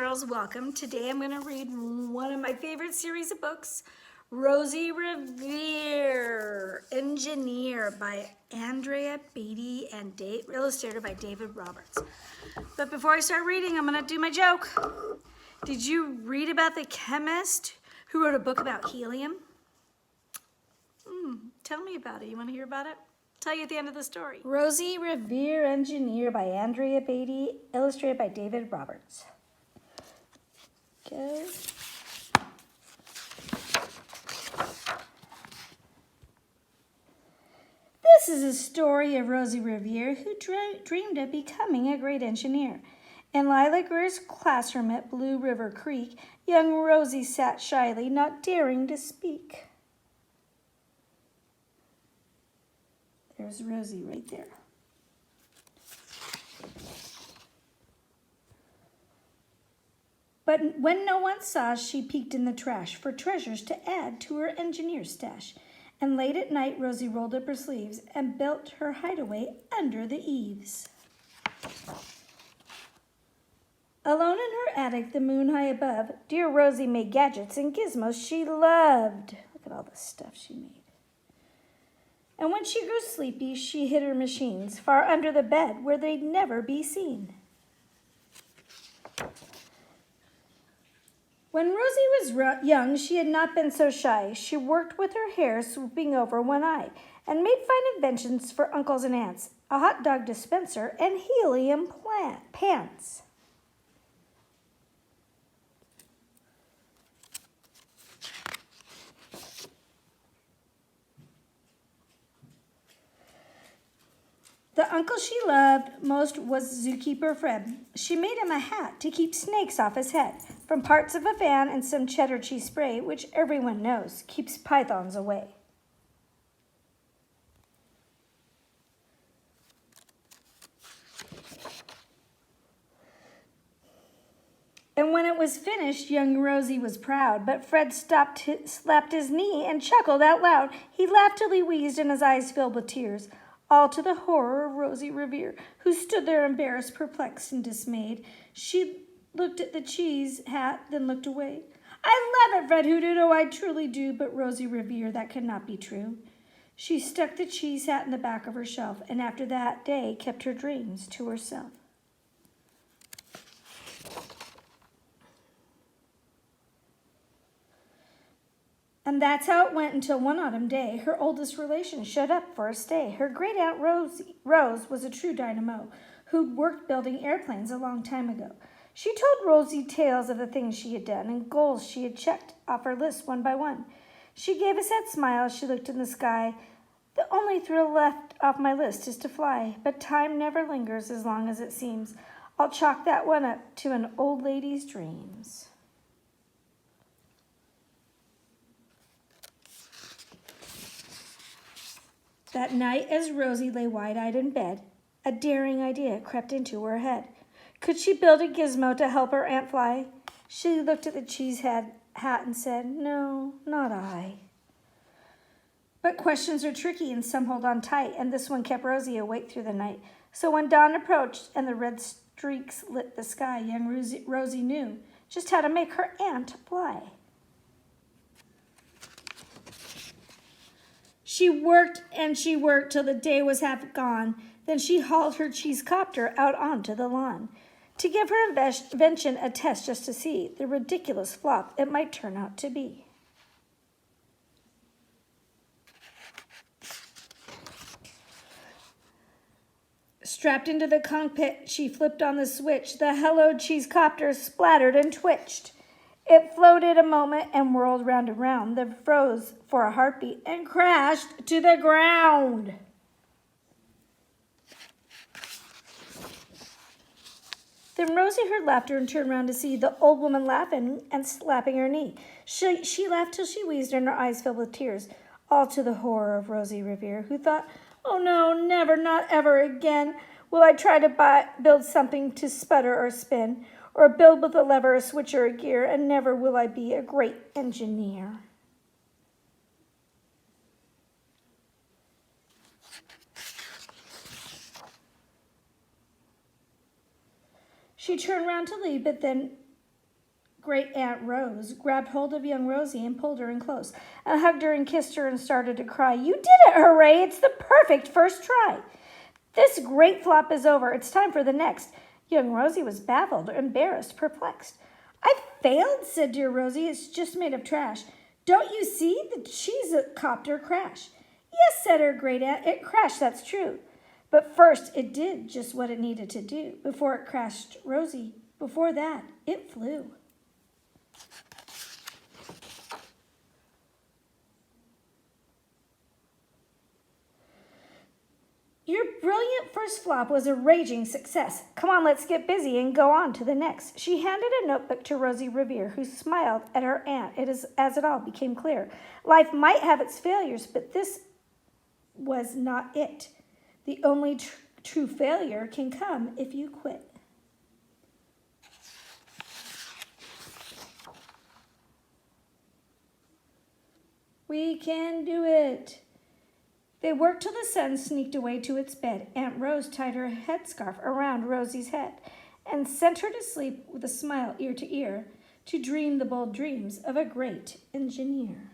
girls, welcome. Today I'm going to read one of my favorite series of books, Rosie Revere, Engineer by Andrea Beatty and illustrated by David Roberts. But before I start reading, I'm going to do my joke. Did you read about the chemist who wrote a book about helium? Tell me about it. You want to hear about it? Tell you at the end of the story. Rosie Revere, Engineer by Andrea Beatty, illustrated by David Roberts. Okay. This is a story of Rosie Revere, who dreamed of becoming a great engineer. In Lila Greer's classroom at Blue River Creek, young Rosie sat shyly, not daring to speak. There's Rosie right there. But when no one saw, she peeked in the trash for treasures to add to her engineer stash. And late at night, Rosie rolled up her sleeves and built her hideaway under the eaves. Alone in her attic, the moon high above, dear Rosie made gadgets and gizmos she loved. Look at all the stuff she made. And when she grew sleepy, she hid her machines far under the bed where they'd never be seen. When Rosie was young, she had not been so shy. She worked with her hair swooping over one eye and made fine inventions for uncles and aunts, a hot dog dispenser and helium pants. The uncle she loved most was zookeeper Fred. She made him a hat to keep snakes off his head, from parts of a fan and some cheddar cheese spray, which everyone knows keeps pythons away. And when it was finished, young Rosie was proud, but Fred slapped his knee and chuckled out loud. He laughed till he wheezed and his eyes filled with tears. All to the horror of Rosie Revere, who stood there embarrassed, perplexed, and dismayed. She looked at the cheese hat, then looked away. I love it, Fred hooted, oh, I truly do, but Rosie Revere, that could not be true. She stuck the cheese hat in the back of her shelf, and after that day kept her dreams to herself. And that's how it went until one autumn day, her oldest relation showed up for a stay. Her great aunt Rose was a true dynamo who'd worked building airplanes a long time ago. She told Rosie tales of the things she had done and goals she had checked off her list one by one. She gave a sad smile as she looked in the sky. The only thrill left off my list is to fly, but time never lingers as long as it seems. I'll chalk that one up to an old lady's dreams. That night, as Rosie lay wide-eyed in bed, a daring idea crept into her head. Could she build a gizmo to help her aunt fly? She looked at the cheese hat and said, no, not I. But questions are tricky and some hold on tight, and this one kept Rosie awake through the night. So when dawn approached and the red streaks lit the sky, young Rosie knew just how to make her aunt fly. She worked and she worked till the day was half gone. Then she hauled her cheese copter out onto the lawn to give her invention a test just to see the ridiculous flop it might turn out to be. Strapped into the cockpit, she flipped on the switch. The hello cheese copter splattered and twitched. It floated a moment and whirled round and round, then froze for a heartbeat and crashed to the ground. Then Rosie heard laughter and turned round to see the old woman laughing and slapping her knee. She laughed till she wheezed and her eyes filled with tears, all to the horror of Rosie Revere, who thought, oh no, never, not ever again will I try to build something to sputter or spin, or build with a lever, a switch, or a gear, and never will I be a great engineer. She turned round to leave, but then Great Aunt Rose grabbed hold of young Rosie and pulled her in close, and hugged her and kissed her and started to cry. You did it! Hooray! It's the perfect first try. This great flop is over. It's time for the next. Young Rosie was baffled, embarrassed, perplexed. I failed, said dear Rosie. It's just made of trash. Don't you see? The cheese-copter crash. Yes, said her great aunt. It crashed, that's true. But first, it did just what it needed to do. Before it crashed Rosie, before that, it flew. Your brilliant first flop was a raging success. Come on, let's get busy and go on to the next. She handed a notebook to Rosie Revere, who smiled at her aunt as it all became clear. Life might have its failures, but this was not it. The only true failure can come if you quit. We can do it. They worked till the sun sneaked away to its bed. Aunt Rose tied her headscarf around Rosie's head and sent her to sleep with a smile ear to ear to dream the bold dreams of a great engineer.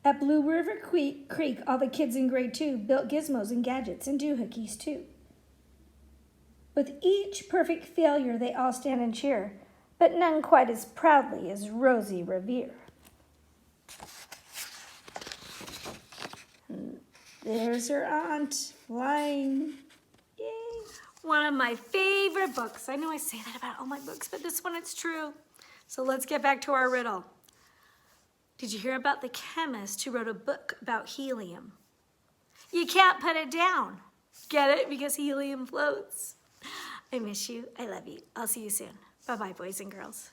At Blue River Creek, all the kids in grade 2 built gizmos and gadgets and doohickeys too. With each perfect failure, they all stand and cheer, but none quite as proudly as Rosie Revere. And there's her aunt flying. Yay. One of my favorite books. I know I say that about all my books, but this one, it's true. So let's get back to our riddle. Did you hear about the chemist who wrote a book about helium? You can't put it down. Get it? Because helium floats. I miss you. I love you. I'll see you soon. Bye-bye, boys and girls.